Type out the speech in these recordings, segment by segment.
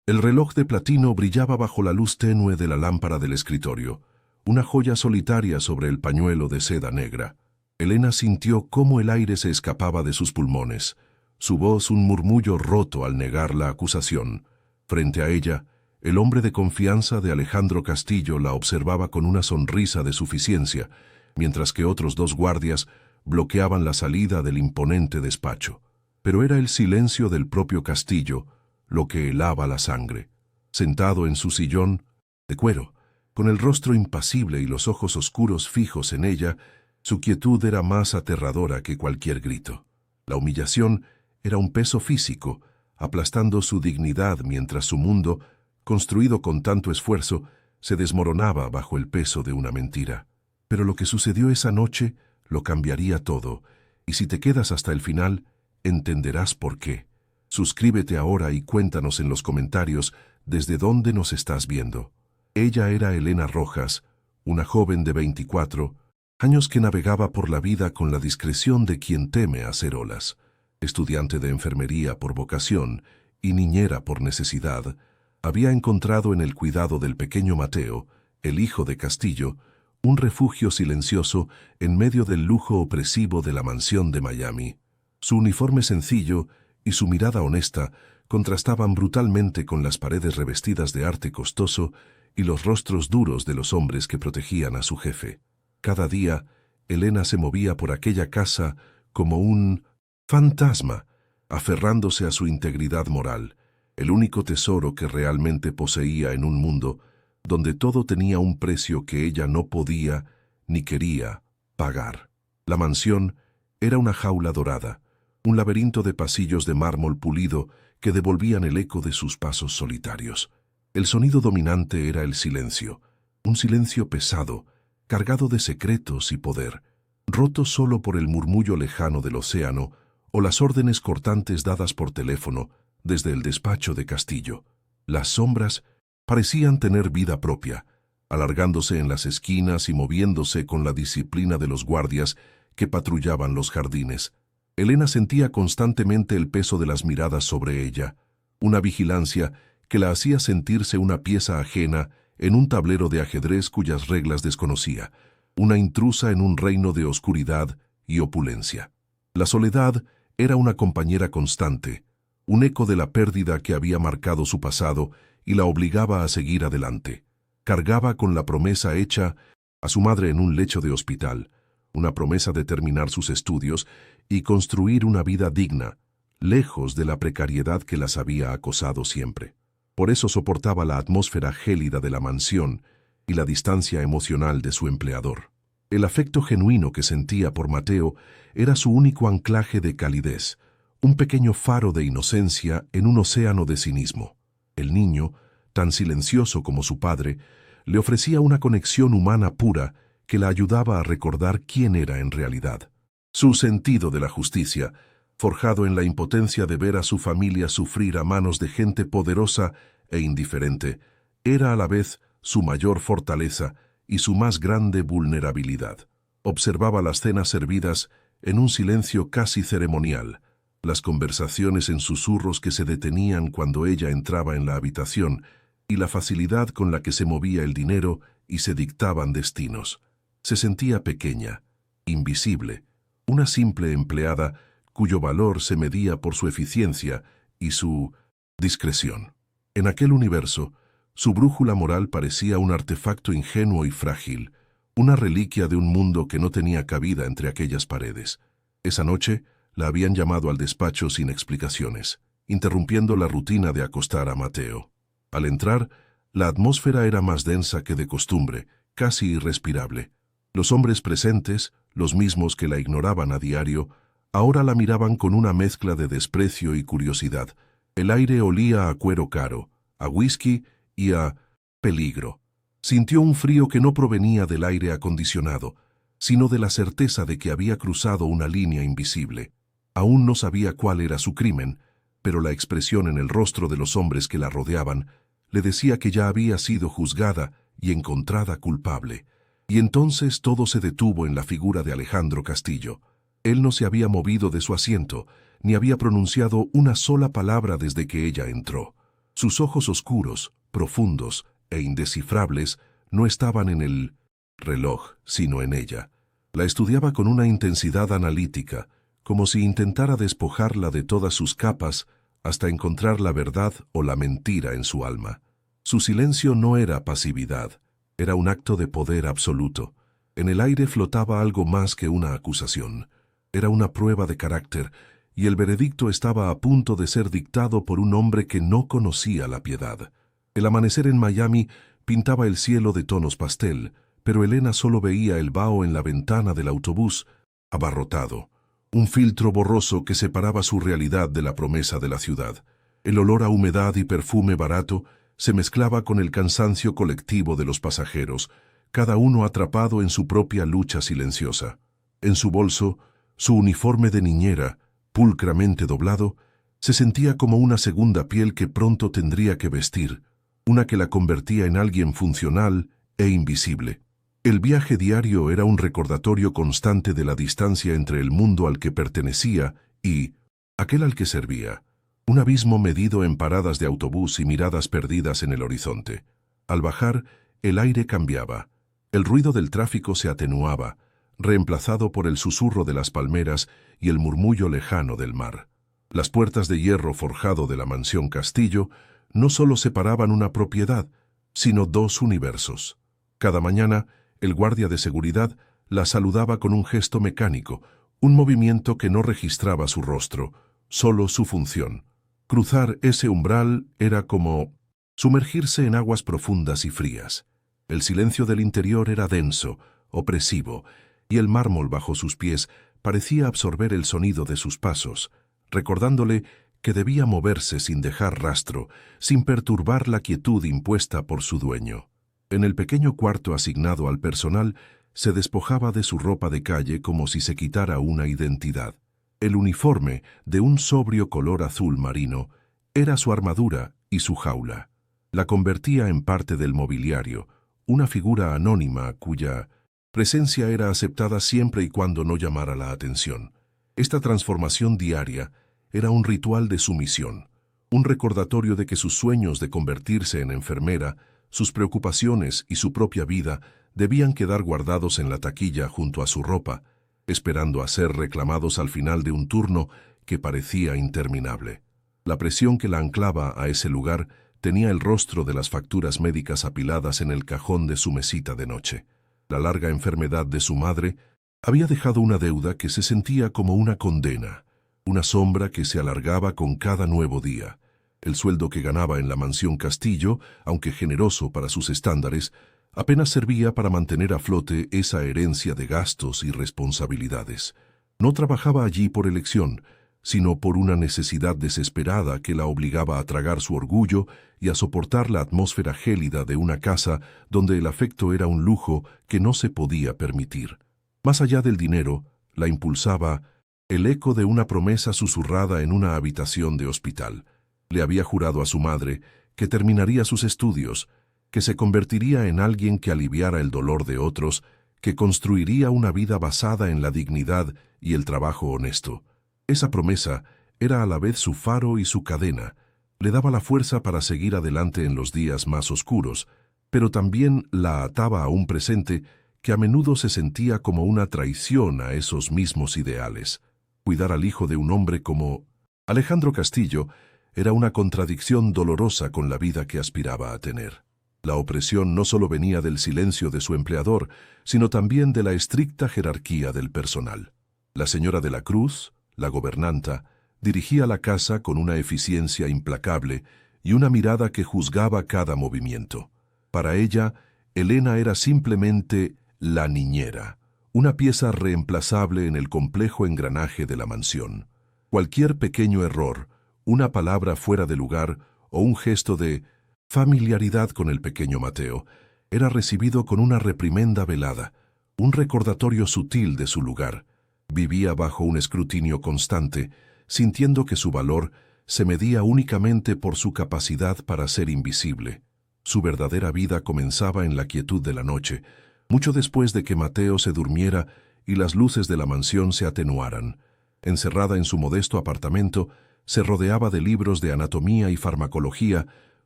El reloj de platino brillaba bajo la luz tenue de la lámpara del escritorio, una joya solitaria sobre el pañuelo de seda negra. Elena sintió cómo el aire se escapaba de sus pulmones, su voz un murmullo roto al negar la acusación. Frente a ella, el hombre de confianza de Alejandro Castillo la observaba con una sonrisa de suficiencia, mientras que otros dos guardias bloqueaban la salida del imponente despacho. Pero era el silencio del propio Castillo lo que helaba la sangre. Sentado en su sillón de cuero, con el rostro impasible y los ojos oscuros fijos en ella, su quietud era más aterradora que cualquier grito. La humillación era un peso físico, aplastando su dignidad mientras su mundo, construido con tanto esfuerzo, se desmoronaba bajo el peso de una mentira. Pero lo que sucedió esa noche lo cambiaría todo, y si te quedas hasta el final, entenderás por qué. Suscríbete ahora y cuéntanos en los comentarios desde dónde nos estás viendo. Ella era Elena Rojas, una joven de 24 años que navegaba por la vida con la discreción de quien teme hacer olas. Estudiante de enfermería por vocación y niñera por necesidad, había encontrado en el cuidado del pequeño Mateo, el hijo de Castillo, un refugio silencioso en medio del lujo opresivo de la mansión de Miami. Su uniforme sencillo y su mirada honesta contrastaban brutalmente con las paredes revestidas de arte costoso y los rostros duros de los hombres que protegían a su jefe. Cada día, Elena se movía por aquella casa como un fantasma, aferrándose a su integridad moral, el único tesoro que realmente poseía en un mundo donde todo tenía un precio que ella no podía ni quería pagar. La mansión era una jaula dorada, un laberinto de pasillos de mármol pulido que devolvían el eco de sus pasos solitarios. El sonido dominante era el silencio, un silencio pesado, cargado de secretos y poder, roto solo por el murmullo lejano del océano o las órdenes cortantes dadas por teléfono desde el despacho de Castillo. Las sombras parecían tener vida propia, alargándose en las esquinas y moviéndose con la disciplina de los guardias que patrullaban los jardines. Elena sentía constantemente el peso de las miradas sobre ella, una vigilancia que la hacía sentirse una pieza ajena en un tablero de ajedrez cuyas reglas desconocía, una intrusa en un reino de oscuridad y opulencia. La soledad era una compañera constante, un eco de la pérdida que había marcado su pasado y la obligaba a seguir adelante. Cargaba con la promesa hecha a su madre en un lecho de hospital, una promesa de terminar sus estudios y construir una vida digna, lejos de la precariedad que las había acosado siempre. Por eso soportaba la atmósfera gélida de la mansión y la distancia emocional de su empleador. El afecto genuino que sentía por Mateo era su único anclaje de calidez, un pequeño faro de inocencia en un océano de cinismo. El niño, tan silencioso como su padre, le ofrecía una conexión humana pura que la ayudaba a recordar quién era en realidad. Su sentido de la justicia, forjado en la impotencia de ver a su familia sufrir a manos de gente poderosa e indiferente, era a la vez su mayor fortaleza y su más grande vulnerabilidad. Observaba las cenas servidas en un silencio casi ceremonial, las conversaciones en susurros que se detenían cuando ella entraba en la habitación y la facilidad con la que se movía el dinero y se dictaban destinos. Se sentía pequeña, invisible, una simple empleada cuyo valor se medía por su eficiencia y su discreción. En aquel universo, su brújula moral parecía un artefacto ingenuo y frágil, una reliquia de un mundo que no tenía cabida entre aquellas paredes. Esa noche la habían llamado al despacho sin explicaciones, interrumpiendo la rutina de acostar a Mateo. Al entrar, la atmósfera era más densa que de costumbre, casi irrespirable. Los hombres presentes, los mismos que la ignoraban a diario, ahora la miraban con una mezcla de desprecio y curiosidad. El aire olía a cuero caro, a whisky y a peligro. Sintió un frío que no provenía del aire acondicionado, sino de la certeza de que había cruzado una línea invisible. Aún no sabía cuál era su crimen, pero la expresión en el rostro de los hombres que la rodeaban le decía que ya había sido juzgada y encontrada culpable. Y entonces todo se detuvo en la figura de Alejandro Castillo. Él no se había movido de su asiento, ni había pronunciado una sola palabra desde que ella entró. Sus ojos oscuros, profundos e indescifrables no estaban en el reloj, sino en ella. La estudiaba con una intensidad analítica, como si intentara despojarla de todas sus capas hasta encontrar la verdad o la mentira en su alma. Su silencio no era pasividad, era un acto de poder absoluto. En el aire flotaba algo más que una acusación. Era una prueba de carácter, y el veredicto estaba a punto de ser dictado por un hombre que no conocía la piedad. El amanecer en Miami pintaba el cielo de tonos pastel, pero Elena solo veía el vaho en la ventana del autobús, abarrotado. Un filtro borroso que separaba su realidad de la promesa de la ciudad. El olor a humedad y perfume barato se mezclaba con el cansancio colectivo de los pasajeros, cada uno atrapado en su propia lucha silenciosa. En su bolso, su uniforme de niñera, pulcramente doblado, se sentía como una segunda piel que pronto tendría que vestir, una que la convertía en alguien funcional e invisible. El viaje diario era un recordatorio constante de la distancia entre el mundo al que pertenecía y aquel al que servía. Un abismo medido en paradas de autobús y miradas perdidas en el horizonte. Al bajar, el aire cambiaba. El ruido del tráfico se atenuaba, reemplazado por el susurro de las palmeras y el murmullo lejano del mar. Las puertas de hierro forjado de la mansión Castillo no solo separaban una propiedad, sino dos universos. Cada mañana, el guardia de seguridad la saludaba con un gesto mecánico, un movimiento que no registraba su rostro, solo su función. Cruzar ese umbral era como sumergirse en aguas profundas y frías. El silencio del interior era denso, opresivo, y el mármol bajo sus pies parecía absorber el sonido de sus pasos, recordándole que debía moverse sin dejar rastro, sin perturbar la quietud impuesta por su dueño. En el pequeño cuarto asignado al personal, se despojaba de su ropa de calle como si se quitara una identidad. El uniforme, de un sobrio color azul marino, era su armadura y su jaula. La convertía en parte del mobiliario, una figura anónima cuya presencia era aceptada siempre y cuando no llamara la atención. Esta transformación diaria era un ritual de sumisión, un recordatorio de que sus sueños de convertirse en enfermera, sus preocupaciones y su propia vida debían quedar guardados en la taquilla junto a su ropa, esperando a ser reclamados al final de un turno que parecía interminable. La presión que la anclaba a ese lugar tenía el rostro de las facturas médicas apiladas en el cajón de su mesita de noche. La larga enfermedad de su madre había dejado una deuda que se sentía como una condena, una sombra que se alargaba con cada nuevo día. El sueldo que ganaba en la mansión Castillo, aunque generoso para sus estándares, apenas servía para mantener a flote esa herencia de gastos y responsabilidades. No trabajaba allí por elección, sino por una necesidad desesperada que la obligaba a tragar su orgullo y a soportar la atmósfera gélida de una casa donde el afecto era un lujo que no se podía permitir. Más allá del dinero, la impulsaba el eco de una promesa susurrada en una habitación de hospital. Le había jurado a su madre que terminaría sus estudios, que se convertiría en alguien que aliviara el dolor de otros, que construiría una vida basada en la dignidad y el trabajo honesto. Esa promesa era a la vez su faro y su cadena, le daba la fuerza para seguir adelante en los días más oscuros, pero también la ataba a un presente que a menudo se sentía como una traición a esos mismos ideales. Cuidar al hijo de un hombre como Alejandro Castillo era una contradicción dolorosa con la vida que aspiraba a tener. La opresión no solo venía del silencio de su empleador, sino también de la estricta jerarquía del personal. La señora de la Cruz, la gobernanta, dirigía la casa con una eficiencia implacable y una mirada que juzgaba cada movimiento. Para ella, Elena era simplemente la niñera, una pieza reemplazable en el complejo engranaje de la mansión. Cualquier pequeño error, una palabra fuera de lugar o un gesto de familiaridad con el pequeño Mateo era recibido con una reprimenda velada, un recordatorio sutil de su lugar. Vivía bajo un escrutinio constante, sintiendo que su valor se medía únicamente por su capacidad para ser invisible. Su verdadera vida comenzaba en la quietud de la noche, mucho después de que Mateo se durmiera y las luces de la mansión se atenuaran. Encerrada en su modesto apartamento, se rodeaba de libros de anatomía y farmacología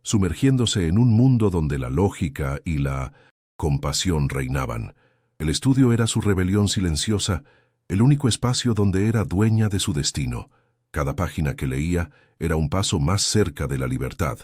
sumergiéndose en un mundo donde la lógica y la compasión reinaban. El estudio era su rebelión silenciosa, el único espacio donde era dueña de su destino. Cada página que leía era un paso más cerca de la libertad,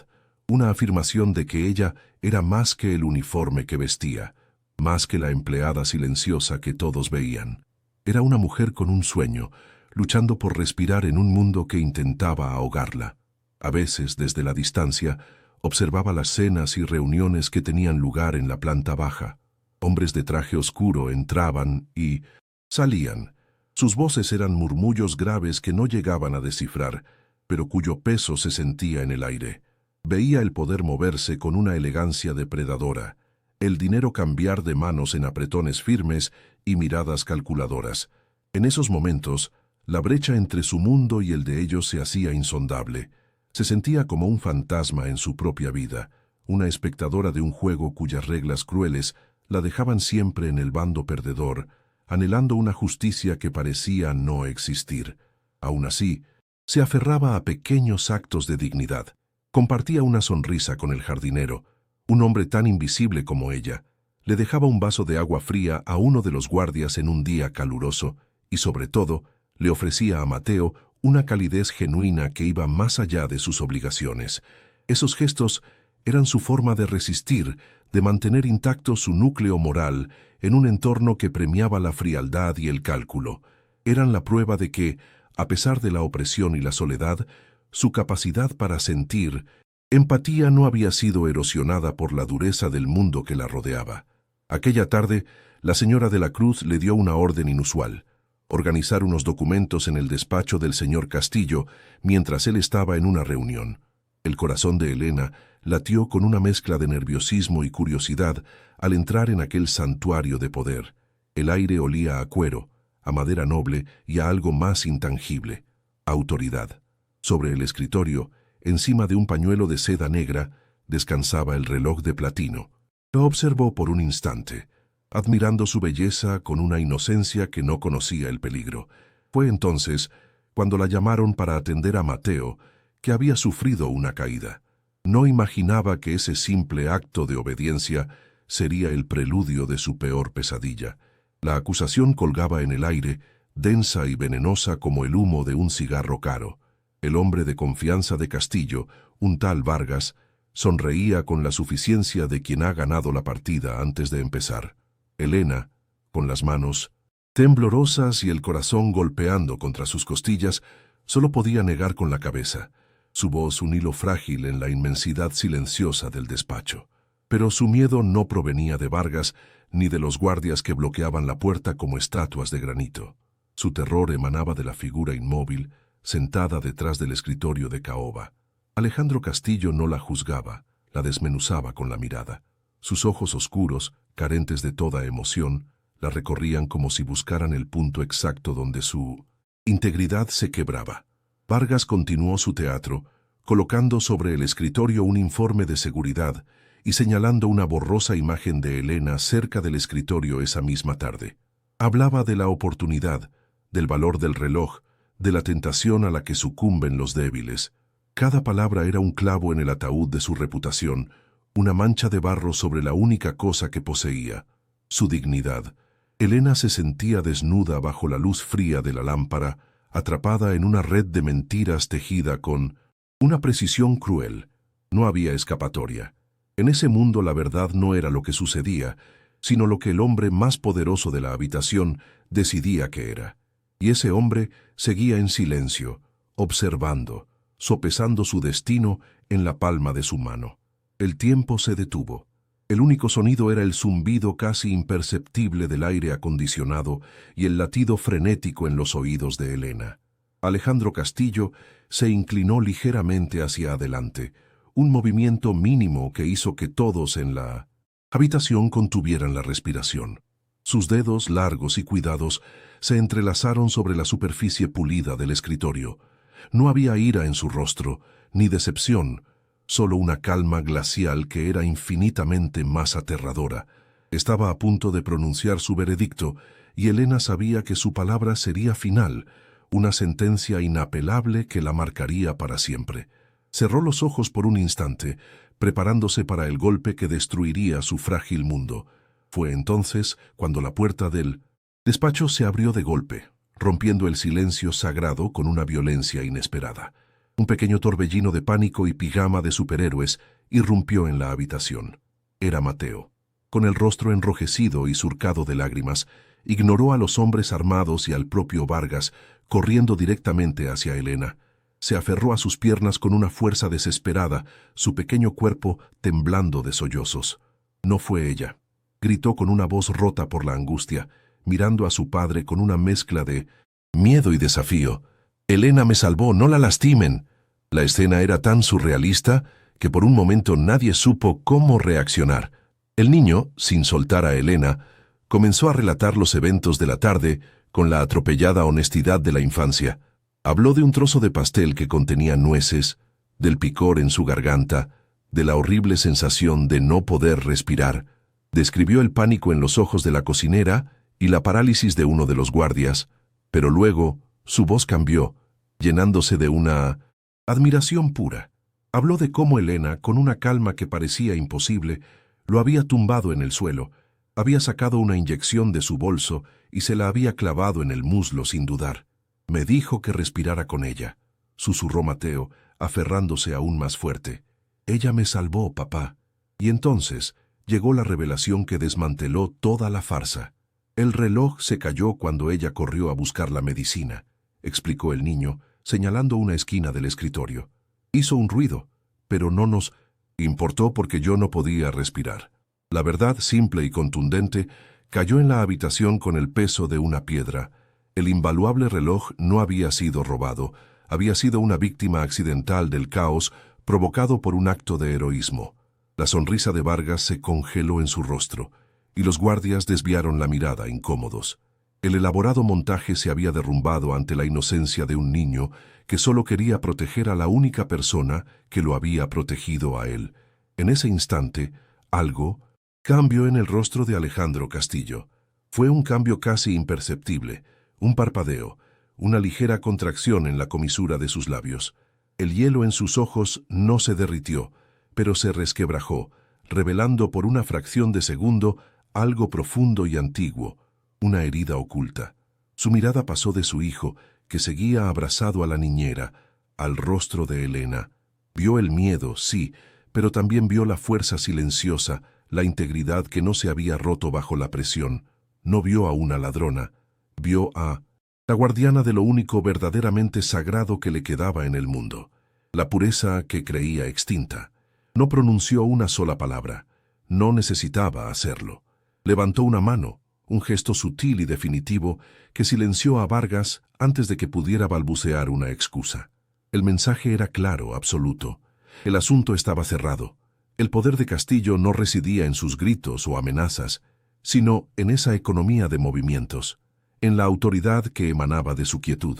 una afirmación de que ella era más que el uniforme que vestía, más que la empleada silenciosa que todos veían. Era una mujer con un sueño, luchando por respirar en un mundo que intentaba ahogarla. A veces, desde la distancia, observaba las cenas y reuniones que tenían lugar en la planta baja. Hombres de traje oscuro entraban y salían. Sus voces eran murmullos graves que no llegaban a descifrar, pero cuyo peso se sentía en el aire. Veía el poder moverse con una elegancia depredadora, el dinero cambiar de manos en apretones firmes y miradas calculadoras. En esos momentos, la brecha entre su mundo y el de ellos se hacía insondable. Se sentía como un fantasma en su propia vida, una espectadora de un juego cuyas reglas crueles la dejaban siempre en el bando perdedor, anhelando una justicia que parecía no existir. Aún así, se aferraba a pequeños actos de dignidad. Compartía una sonrisa con el jardinero, un hombre tan invisible como ella. Le dejaba un vaso de agua fría a uno de los guardias en un día caluroso y, sobre todo, le ofrecía a Mateo una calidez genuina que iba más allá de sus obligaciones. Esos gestos eran su forma de resistir, de mantener intacto su núcleo moral en un entorno que premiaba la frialdad y el cálculo. Eran la prueba de que, a pesar de la opresión y la soledad, su capacidad para sentir empatía no había sido erosionada por la dureza del mundo que la rodeaba. Aquella tarde, la señora de la Cruz le dio una orden inusual: organizar unos documentos en el despacho del señor Castillo mientras él estaba en una reunión. El corazón de Elena latió con una mezcla de nerviosismo y curiosidad al entrar en aquel santuario de poder. El aire olía a cuero, a madera noble y a algo más intangible: autoridad. Sobre el escritorio, encima de un pañuelo de seda negra, descansaba el reloj de platino. Lo observó por un instante, admirando su belleza con una inocencia que no conocía el peligro. Fue entonces, cuando la llamaron para atender a Mateo, que había sufrido una caída. No imaginaba que ese simple acto de obediencia sería el preludio de su peor pesadilla. La acusación colgaba en el aire, densa y venenosa como el humo de un cigarro caro. El hombre de confianza de Castillo, un tal Vargas, sonreía con la suficiencia de quien ha ganado la partida antes de empezar. Elena, con las manos temblorosas y el corazón golpeando contra sus costillas, solo podía negar con la cabeza, su voz un hilo frágil en la inmensidad silenciosa del despacho. Pero su miedo no provenía de Vargas ni de los guardias que bloqueaban la puerta como estatuas de granito. Su terror emanaba de la figura inmóvil, sentada detrás del escritorio de caoba. Alejandro Castillo no la juzgaba, la desmenuzaba con la mirada. Sus ojos oscuros, carentes de toda emoción, la recorrían como si buscaran el punto exacto donde su integridad se quebraba. Vargas continuó su teatro, colocando sobre el escritorio un informe de seguridad y señalando una borrosa imagen de Elena cerca del escritorio esa misma tarde. Hablaba de la oportunidad, del valor del reloj, de la tentación a la que sucumben los débiles. Cada palabra era un clavo en el ataúd de su reputación, una mancha de barro sobre la única cosa que poseía: su dignidad. Elena se sentía desnuda bajo la luz fría de la lámpara, atrapada en una red de mentiras tejida con una precisión cruel. No había escapatoria. En ese mundo la verdad no era lo que sucedía, sino lo que el hombre más poderoso de la habitación decidía que era. Y ese hombre seguía en silencio, observando, sopesando su destino en la palma de su mano. El tiempo se detuvo. El único sonido era el zumbido casi imperceptible del aire acondicionado y el latido frenético en los oídos de Elena. Alejandro Castillo se inclinó ligeramente hacia adelante, un movimiento mínimo que hizo que todos en la habitación contuvieran la respiración. Sus dedos, largos y cuidados, se entrelazaron sobre la superficie pulida del escritorio. No había ira en su rostro, ni decepción, solo una calma glacial que era infinitamente más aterradora. Estaba a punto de pronunciar su veredicto, y Elena sabía que su palabra sería final, una sentencia inapelable que la marcaría para siempre. Cerró los ojos por un instante, preparándose para el golpe que destruiría su frágil mundo. Fue entonces cuando la puerta del despacho se abrió de golpe, rompiendo el silencio sagrado con una violencia inesperada. Un pequeño torbellino de pánico y pijama de superhéroes irrumpió en la habitación. Era Mateo. Con el rostro enrojecido y surcado de lágrimas, ignoró a los hombres armados y al propio Vargas, corriendo directamente hacia Elena. Se aferró a sus piernas con una fuerza desesperada, su pequeño cuerpo temblando de sollozos. No fue ella. Gritó con una voz rota por la angustia, mirando a su padre con una mezcla de miedo y desafío. «Elena me salvó, no la lastimen». La escena era tan surrealista que por un momento nadie supo cómo reaccionar. El niño, sin soltar a Elena, comenzó a relatar los eventos de la tarde con la atropellada honestidad de la infancia. Habló de un trozo de pastel que contenía nueces, del picor en su garganta, de la horrible sensación de no poder respirar. Describió el pánico en los ojos de la cocinera y la parálisis de uno de los guardias, pero luego su voz cambió, llenándose de una admiración pura. Habló de cómo Elena, con una calma que parecía imposible, lo había tumbado en el suelo, había sacado una inyección de su bolso y se la había clavado en el muslo sin dudar. «Me dijo que respirara con ella», susurró Mateo, aferrándose aún más fuerte. «Ella me salvó, papá». Y entonces llegó la revelación que desmanteló toda la farsa. «El reloj se cayó cuando ella corrió a buscar la medicina», explicó el niño, señalando una esquina del escritorio. «Hizo un ruido, pero no nos importó porque yo no podía respirar». La verdad, simple y contundente, cayó en la habitación con el peso de una piedra. El invaluable reloj no había sido robado, había sido una víctima accidental del caos provocado por un acto de heroísmo. La sonrisa de Vargas se congeló en su rostro, y los guardias desviaron la mirada incómodos. El elaborado montaje se había derrumbado ante la inocencia de un niño que solo quería proteger a la única persona que lo había protegido a él. En ese instante, algo cambió en el rostro de Alejandro Castillo. Fue un cambio casi imperceptible, un parpadeo, una ligera contracción en la comisura de sus labios. El hielo en sus ojos no se derritió, pero se resquebrajó, revelando por una fracción de segundo algo profundo y antiguo, una herida oculta. Su mirada pasó de su hijo, que seguía abrazado a la niñera, al rostro de Elena. Vio el miedo, sí, pero también vio la fuerza silenciosa, la integridad que no se había roto bajo la presión. No vio a una ladrona, vio a la guardiana de lo único verdaderamente sagrado que le quedaba en el mundo, la pureza que creía extinta. No pronunció una sola palabra, no necesitaba hacerlo. Levantó una mano, un gesto sutil y definitivo que silenció a Vargas antes de que pudiera balbucear una excusa. El mensaje era claro, absoluto. El asunto estaba cerrado. El poder de Castillo no residía en sus gritos o amenazas, sino en esa economía de movimientos, en la autoridad que emanaba de su quietud.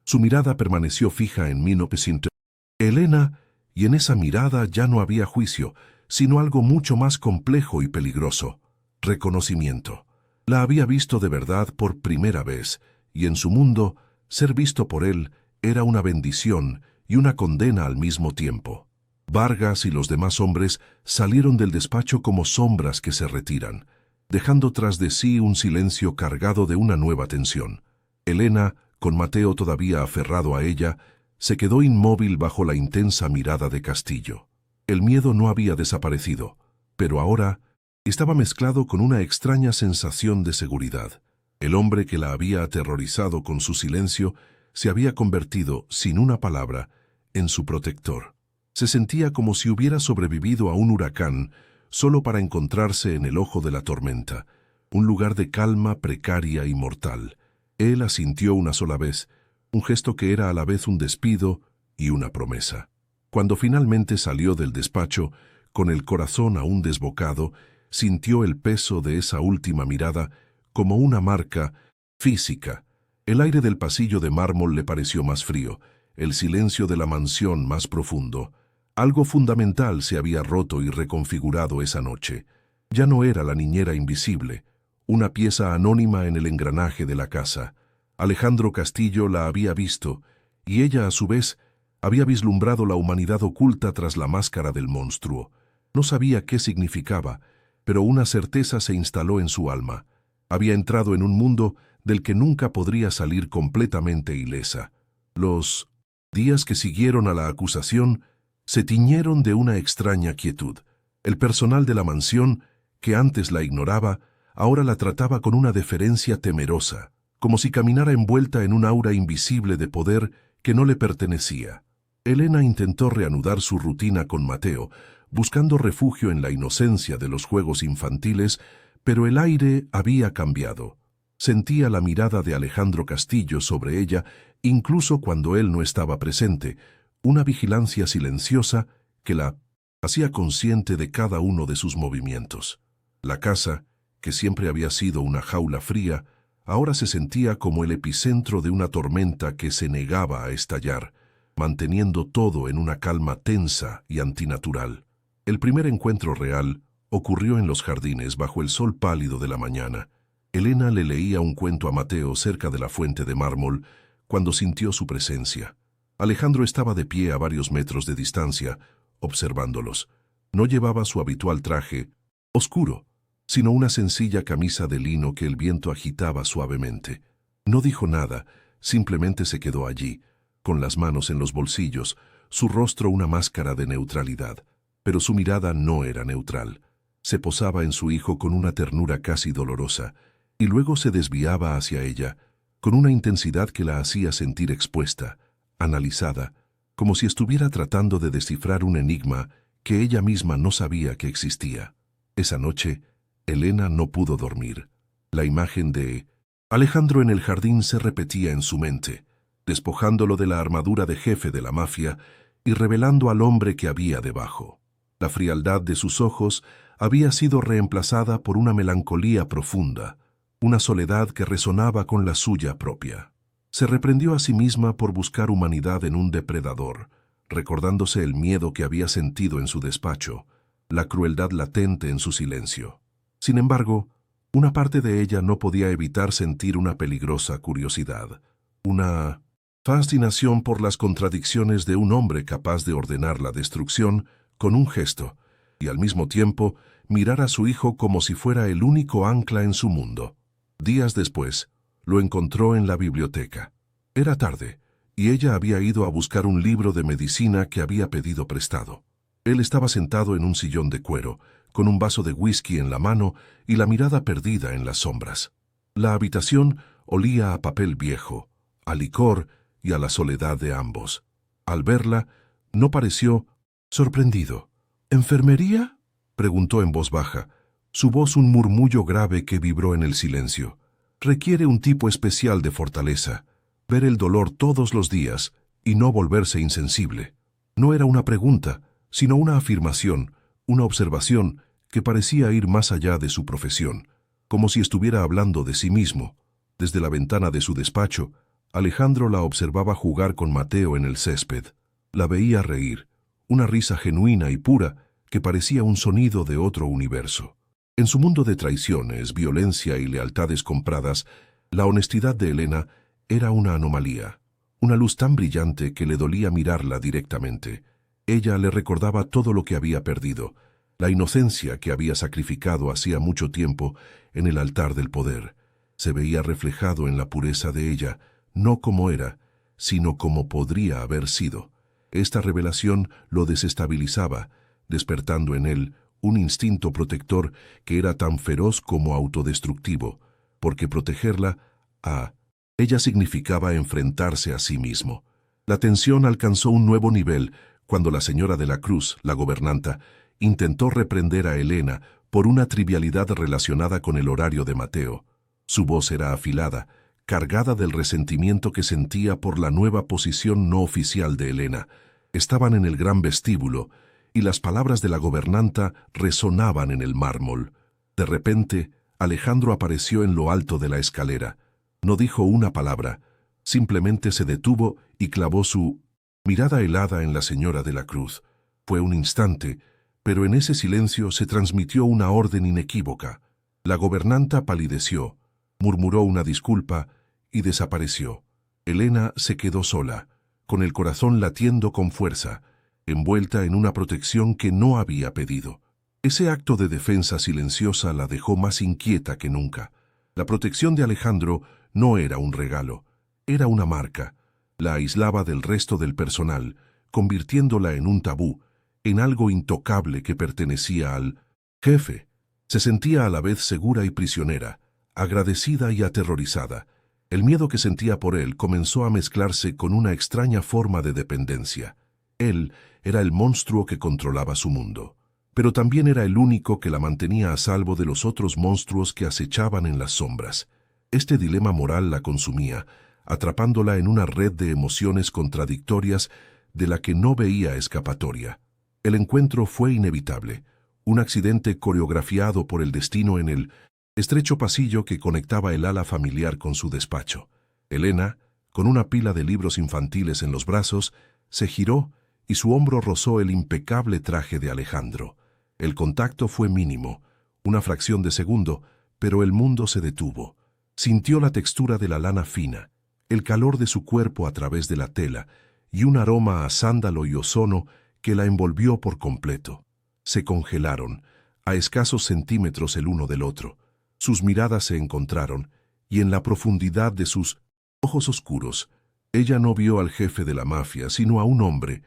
Su mirada permaneció fija en 1900. Elena, y en esa mirada ya no había juicio, sino algo mucho más complejo y peligroso: reconocimiento. La había visto de verdad por primera vez, y en su mundo, ser visto por él era una bendición y una condena al mismo tiempo. Vargas y los demás hombres salieron del despacho como sombras que se retiran, dejando tras de sí un silencio cargado de una nueva tensión. Elena, con Mateo todavía aferrado a ella, se quedó inmóvil bajo la intensa mirada de Castillo. El miedo no había desaparecido, pero ahora estaba mezclado con una extraña sensación de seguridad. El hombre que la había aterrorizado con su silencio se había convertido, sin una palabra, en su protector. Se sentía como si hubiera sobrevivido a un huracán solo para encontrarse en el ojo de la tormenta, un lugar de calma precaria y mortal. Él asintió una sola vez, un gesto que era a la vez un despido y una promesa. Cuando finalmente salió del despacho, con el corazón aún desbocado, sintió el peso de esa última mirada como una marca física. El aire del pasillo de mármol le pareció más frío, el silencio de la mansión más profundo. Algo fundamental se había roto y reconfigurado esa noche. Ya no era la niñera invisible, una pieza anónima en el engranaje de la casa. Alejandro Castillo la había visto, y ella a su vez había vislumbrado la humanidad oculta tras la máscara del monstruo. No sabía qué significaba, pero una certeza se instaló en su alma. Había entrado en un mundo del que nunca podría salir completamente ilesa. Los días que siguieron a la acusación se tiñeron de una extraña quietud. El personal de la mansión, que antes la ignoraba, ahora la trataba con una deferencia temerosa, como si caminara envuelta en un aura invisible de poder que no le pertenecía. Elena intentó reanudar su rutina con Mateo, buscando refugio en la inocencia de los juegos infantiles, pero el aire había cambiado. Sentía la mirada de Alejandro Castillo sobre ella, incluso cuando él no estaba presente, una vigilancia silenciosa que la hacía consciente de cada uno de sus movimientos. La casa, que siempre había sido una jaula fría, ahora se sentía como el epicentro de una tormenta que se negaba a estallar, manteniendo todo en una calma tensa y antinatural. El primer encuentro real ocurrió en los jardines bajo el sol pálido de la mañana. Elena le leía un cuento a Mateo cerca de la fuente de mármol cuando sintió su presencia. Alejandro estaba de pie a varios metros de distancia, observándolos. No llevaba su habitual traje, oscuro, sino una sencilla camisa de lino que el viento agitaba suavemente. No dijo nada, simplemente se quedó allí, con las manos en los bolsillos, su rostro una máscara de neutralidad. Pero su mirada no era neutral. Se posaba en su hijo con una ternura casi dolorosa, y luego se desviaba hacia ella, con una intensidad que la hacía sentir expuesta, analizada, como si estuviera tratando de descifrar un enigma que ella misma no sabía que existía. Esa noche, Elena no pudo dormir. La imagen de Alejandro en el jardín se repetía en su mente, despojándolo de la armadura de jefe de la mafia y revelando al hombre que había debajo. La frialdad de sus ojos había sido reemplazada por una melancolía profunda, una soledad que resonaba con la suya propia. Se reprendió a sí misma por buscar humanidad en un depredador, recordándose el miedo que había sentido en su despacho, la crueldad latente en su silencio. Sin embargo, una parte de ella no podía evitar sentir una peligrosa curiosidad, una fascinación por las contradicciones de un hombre capaz de ordenar la destrucción con un gesto, y al mismo tiempo mirar a su hijo como si fuera el único ancla en su mundo. Días después, lo encontró en la biblioteca. Era tarde, y ella había ido a buscar un libro de medicina que había pedido prestado. Él estaba sentado en un sillón de cuero, con un vaso de whisky en la mano y la mirada perdida en las sombras. La habitación olía a papel viejo, a licor y a la soledad de ambos. Al verla, no pareció sorprendido. ¿Enfermería?, preguntó en voz baja, su voz un murmullo grave que vibró en el silencio. Requiere un tipo especial de fortaleza, ver el dolor todos los días y no volverse insensible. No era una pregunta, sino una afirmación, una observación que parecía ir más allá de su profesión, como si estuviera hablando de sí mismo. Desde la ventana de su despacho, Alejandro la observaba jugar con Mateo en el césped. La veía reír, una risa genuina y pura que parecía un sonido de otro universo. En su mundo de traiciones, violencia y lealtades compradas, la honestidad de Elena era una anomalía, una luz tan brillante que le dolía mirarla directamente. Ella le recordaba todo lo que había perdido, la inocencia que había sacrificado hacía mucho tiempo en el altar del poder. Se veía reflejado en la pureza de ella, no como era, sino como podría haber sido. Esta revelación lo desestabilizaba, despertando en él un instinto protector que era tan feroz como autodestructivo, porque protegerla a ella significaba enfrentarse a sí mismo. La tensión alcanzó un nuevo nivel cuando la señora de la Cruz, la gobernanta, intentó reprender a Elena por una trivialidad relacionada con el horario de Mateo. Su voz era afilada, cargada del resentimiento que sentía por la nueva posición no oficial de Elena. Estaban en el gran vestíbulo, y las palabras de la gobernanta resonaban en el mármol. De repente, Alejandro apareció en lo alto de la escalera. No dijo una palabra, simplemente se detuvo y clavó su mirada helada en la señora de la Cruz. Fue un instante, pero en ese silencio se transmitió una orden inequívoca. La gobernanta palideció, murmuró una disculpa y desapareció. Elena se quedó sola, con el corazón latiendo con fuerza, envuelta en una protección que no había pedido. Ese acto de defensa silenciosa la dejó más inquieta que nunca. La protección de Alejandro no era un regalo, era una marca. La aislaba del resto del personal, convirtiéndola en un tabú, en algo intocable que pertenecía al jefe. Se sentía a la vez segura y prisionera, agradecida y aterrorizada. El miedo que sentía por él comenzó a mezclarse con una extraña forma de dependencia. Él era el monstruo que controlaba su mundo, pero también era el único que la mantenía a salvo de los otros monstruos que acechaban en las sombras. Este dilema moral la consumía, atrapándola en una red de emociones contradictorias de la que no veía escapatoria. El encuentro fue inevitable, un accidente coreografiado por el destino en el estrecho pasillo que conectaba el ala familiar con su despacho. Elena, con una pila de libros infantiles en los brazos, se giró y su hombro rozó el impecable traje de Alejandro. El contacto fue mínimo, una fracción de segundo, pero el mundo se detuvo. Sintió la textura de la lana fina, el calor de su cuerpo a través de la tela y un aroma a sándalo y ozono que la envolvió por completo. Se congelaron, a escasos centímetros el uno del otro. Sus miradas se encontraron, y en la profundidad de sus ojos oscuros, ella no vio al jefe de la mafia, sino a un hombre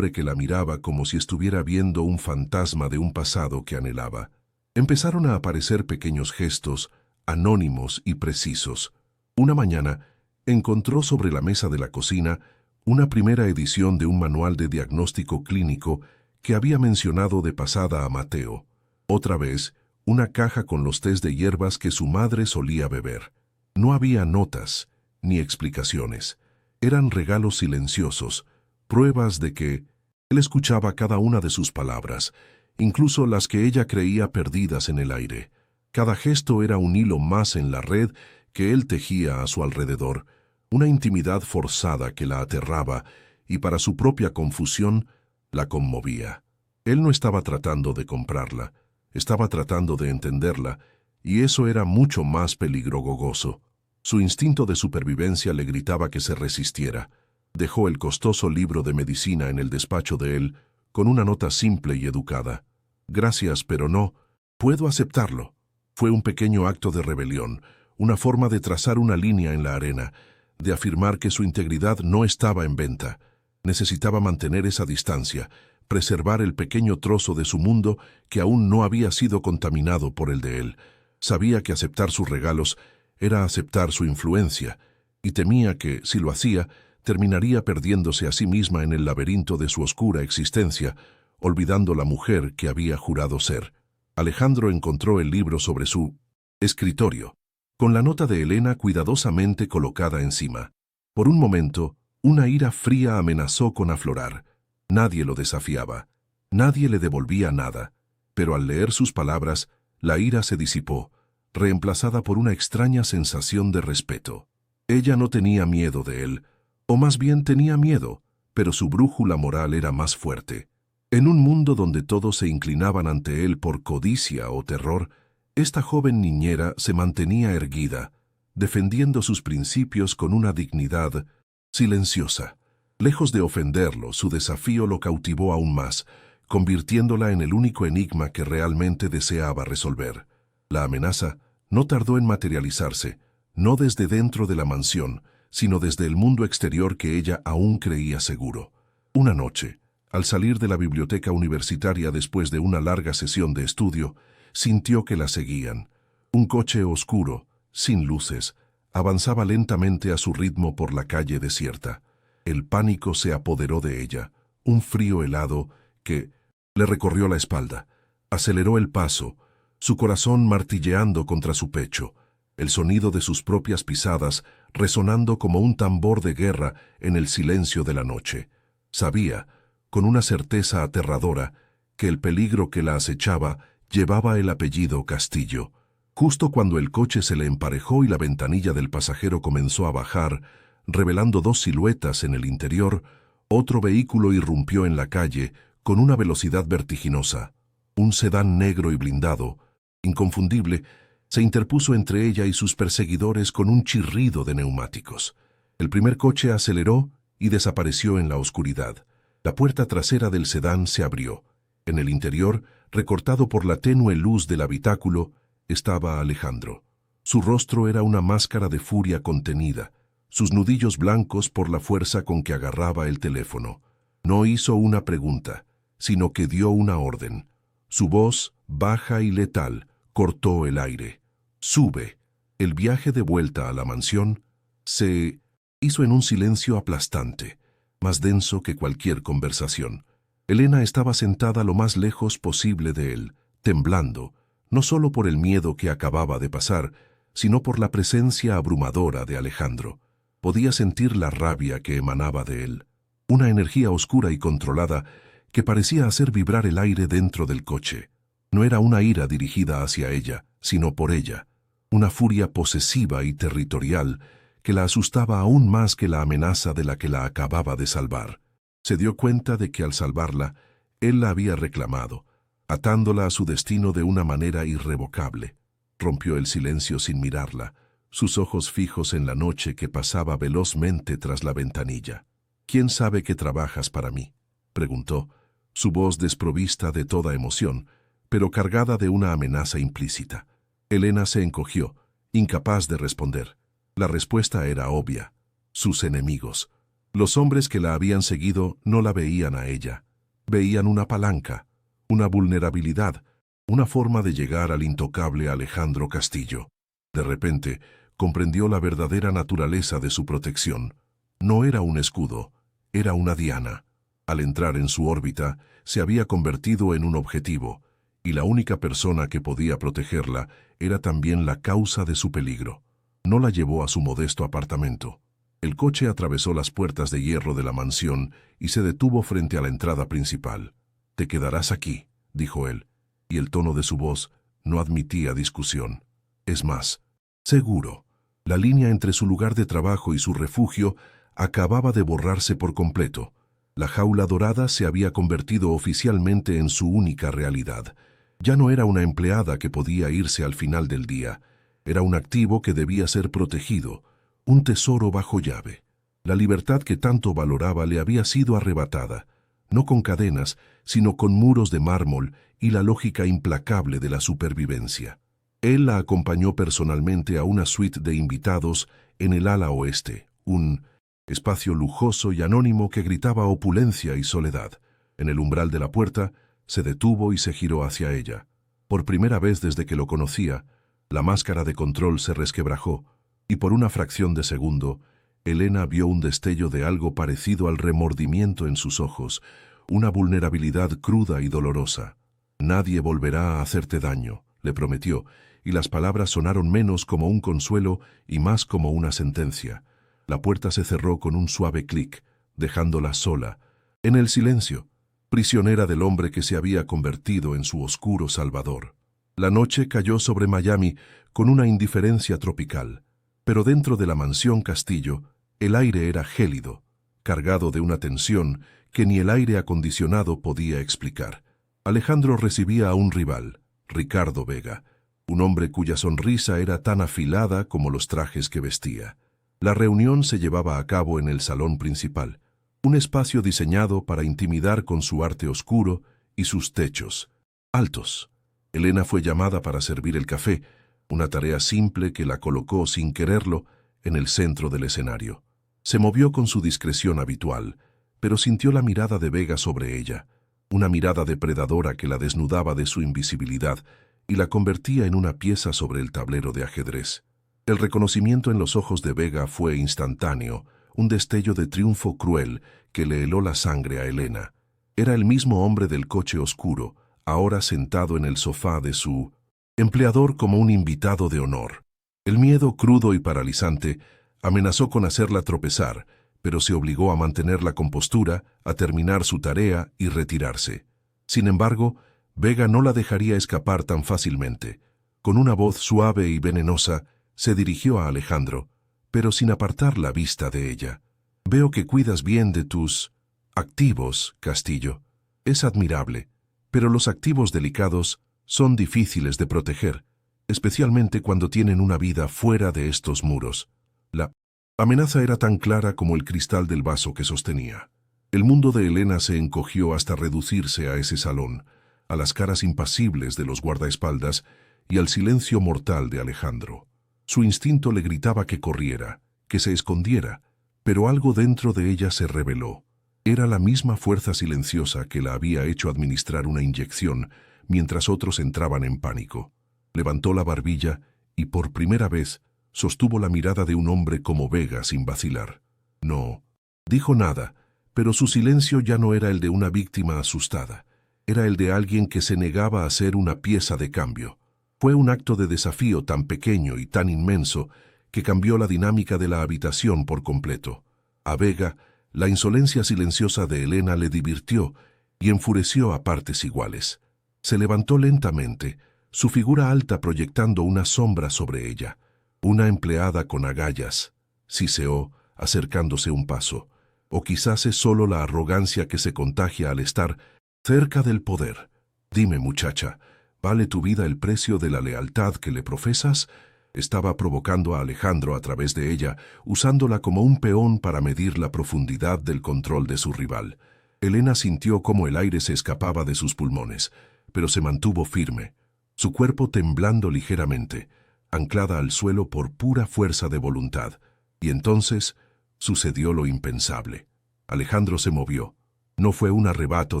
que la miraba como si estuviera viendo un fantasma de un pasado que anhelaba. Empezaron a aparecer pequeños gestos, anónimos y precisos. Una mañana, encontró sobre la mesa de la cocina una primera edición de un manual de diagnóstico clínico que había mencionado de pasada a Mateo. Otra vez, una caja con los tés de hierbas que su madre solía beber. No había notas, ni explicaciones. Eran regalos silenciosos, pruebas de que él escuchaba cada una de sus palabras, incluso las que ella creía perdidas en el aire. Cada gesto era un hilo más en la red que él tejía a su alrededor, una intimidad forzada que la aterraba y para su propia confusión la conmovía. Él no estaba tratando de comprarla, estaba tratando de entenderla, y eso era mucho más peligroso. Su instinto de supervivencia le gritaba que se resistiera. Dejó el costoso libro de medicina en el despacho de él, con una nota simple y educada. Gracias, pero no puedo aceptarlo. Fue un pequeño acto de rebelión, una forma de trazar una línea en la arena, de afirmar que su integridad no estaba en venta. Necesitaba mantener esa distancia, preservar el pequeño trozo de su mundo que aún no había sido contaminado por el de él. Sabía que aceptar sus regalos era aceptar su influencia, y temía que, si lo hacía, terminaría perdiéndose a sí misma en el laberinto de su oscura existencia, olvidando la mujer que había jurado ser. Alejandro encontró el libro sobre su escritorio, con la nota de Elena cuidadosamente colocada encima. Por un momento, una ira fría amenazó con aflorar. Nadie lo desafiaba, nadie le devolvía nada, pero al leer sus palabras, la ira se disipó, reemplazada por una extraña sensación de respeto. Ella no tenía miedo de él, o más bien tenía miedo, pero su brújula moral era más fuerte. En un mundo donde todos se inclinaban ante él por codicia o terror, esta joven niñera se mantenía erguida, defendiendo sus principios con una dignidad silenciosa. Lejos de ofenderlo, su desafío lo cautivó aún más, convirtiéndola en el único enigma que realmente deseaba resolver. La amenaza no tardó en materializarse, no desde dentro de la mansión, sino desde el mundo exterior que ella aún creía seguro. Una noche, al salir de la biblioteca universitaria después de una larga sesión de estudio, sintió que la seguían. Un coche oscuro, sin luces, avanzaba lentamente a su ritmo por la calle desierta. El pánico se apoderó de ella, un frío helado que le recorrió la espalda. Aceleró el paso, su corazón martilleando contra su pecho, el sonido de sus propias pisadas resonando como un tambor de guerra en el silencio de la noche. Sabía, con una certeza aterradora, que el peligro que la acechaba llevaba el apellido Castillo. Justo cuando el coche se le emparejó y la ventanilla del pasajero comenzó a bajar, revelando dos siluetas en el interior, otro vehículo irrumpió en la calle con una velocidad vertiginosa. Un sedán negro y blindado, inconfundible, se interpuso entre ella y sus perseguidores con un chirrido de neumáticos. El primer coche aceleró y desapareció en la oscuridad. La puerta trasera del sedán se abrió. En el interior Recortado por la tenue luz del habitáculo, estaba Alejandro. Su rostro era una máscara de furia contenida, sus nudillos blancos por la fuerza con que agarraba el teléfono. No hizo una pregunta, sino que dio una orden. Su voz, baja y letal, cortó el aire. «Sube». El viaje de vuelta a la mansión se hizo en un silencio aplastante, más denso que cualquier conversación. Elena estaba sentada lo más lejos posible de él, temblando, no solo por el miedo que acababa de pasar, sino por la presencia abrumadora de Alejandro. Podía sentir la rabia que emanaba de él, una energía oscura y controlada que parecía hacer vibrar el aire dentro del coche. No era una ira dirigida hacia ella, sino por ella, una furia posesiva y territorial que la asustaba aún más que la amenaza de la que la acababa de salvar. Se dio cuenta de que al salvarla, él la había reclamado, atándola a su destino de una manera irrevocable. Rompió el silencio sin mirarla, sus ojos fijos en la noche que pasaba velozmente tras la ventanilla. «¿Quién sabe que trabajas para mí?», preguntó, su voz desprovista de toda emoción, pero cargada de una amenaza implícita. Elena se encogió, incapaz de responder. La respuesta era obvia: sus enemigos. Los hombres que la habían seguido no la veían a ella. Veían una palanca, una vulnerabilidad, una forma de llegar al intocable Alejandro Castillo. De repente, comprendió la verdadera naturaleza de su protección. No era un escudo, era una diana. Al entrar en su órbita, se había convertido en un objetivo, y la única persona que podía protegerla era también la causa de su peligro. No la llevó a su modesto apartamento. El coche atravesó las puertas de hierro de la mansión y se detuvo frente a la entrada principal. «Te quedarás aquí», dijo él, y el tono de su voz no admitía discusión. Es más, seguro. La línea entre su lugar de trabajo y su refugio acababa de borrarse por completo. La jaula dorada se había convertido oficialmente en su única realidad. Ya no era una empleada que podía irse al final del día. Era un activo que debía ser protegido, un tesoro bajo llave. La libertad que tanto valoraba le había sido arrebatada, no con cadenas, sino con muros de mármol y la lógica implacable de la supervivencia. Él la acompañó personalmente a una suite de invitados en el ala oeste, un espacio lujoso y anónimo que gritaba opulencia y soledad. En el umbral de la puerta, se detuvo y se giró hacia ella. Por primera vez desde que lo conocía, la máscara de control se resquebrajó, y por una fracción de segundo, Elena vio un destello de algo parecido al remordimiento en sus ojos, una vulnerabilidad cruda y dolorosa. «Nadie volverá a hacerte daño», le prometió, y las palabras sonaron menos como un consuelo y más como una sentencia. La puerta se cerró con un suave clic, dejándola sola, en el silencio, prisionera del hombre que se había convertido en su oscuro salvador. La noche cayó sobre Miami con una indiferencia tropical, pero dentro de la mansión Castillo, el aire era gélido, cargado de una tensión que ni el aire acondicionado podía explicar. Alejandro recibía a un rival, Ricardo Vega, un hombre cuya sonrisa era tan afilada como los trajes que vestía. La reunión se llevaba a cabo en el salón principal, un espacio diseñado para intimidar con su arte oscuro y sus techos altos. Elena fue llamada para servir el café, una tarea simple que la colocó sin quererlo en el centro del escenario. Se movió con su discreción habitual, pero sintió la mirada de Vega sobre ella, una mirada depredadora que la desnudaba de su invisibilidad y la convertía en una pieza sobre el tablero de ajedrez. El reconocimiento en los ojos de Vega fue instantáneo, un destello de triunfo cruel que le heló la sangre a Elena. Era el mismo hombre del coche oscuro, ahora sentado en el sofá de su empleador como un invitado de honor. El miedo crudo y paralizante amenazó con hacerla tropezar, pero se obligó a mantener la compostura, a terminar su tarea y retirarse. Sin embargo, Vega no la dejaría escapar tan fácilmente. Con una voz suave y venenosa, se dirigió a Alejandro, pero sin apartar la vista de ella. «Veo que cuidas bien de tus activos, Castillo. Es admirable, pero los activos delicados son difíciles de proteger, especialmente cuando tienen una vida fuera de estos muros». La amenaza era tan clara como el cristal del vaso que sostenía. El mundo de Elena se encogió hasta reducirse a ese salón, a las caras impasibles de los guardaespaldas y al silencio mortal de Alejandro. Su instinto le gritaba que corriera, que se escondiera, pero algo dentro de ella se rebeló. Era la misma fuerza silenciosa que la había hecho administrar una inyección mientras otros entraban en pánico. Levantó la barbilla y por primera vez sostuvo la mirada de un hombre como Vega sin vacilar. No dijo nada, pero su silencio ya no era el de una víctima asustada. Era el de alguien que se negaba a ser una pieza de cambio. Fue un acto de desafío tan pequeño y tan inmenso que cambió la dinámica de la habitación por completo. A Vega, la insolencia silenciosa de Elena le divirtió y enfureció a partes iguales. Se levantó lentamente, su figura alta proyectando una sombra sobre ella. Una empleada con agallas, siseó, acercándose un paso. O quizás es solo la arrogancia que se contagia al estar cerca del poder. Dime, muchacha, ¿vale tu vida el precio de la lealtad que le profesas? Estaba provocando a Alejandro a través de ella, usándola como un peón para medir la profundidad del control de su rival. Elena sintió cómo el aire se escapaba de sus pulmones, pero se mantuvo firme, su cuerpo temblando ligeramente, anclada al suelo por pura fuerza de voluntad. Y entonces sucedió lo impensable. Alejandro se movió. No fue un arrebato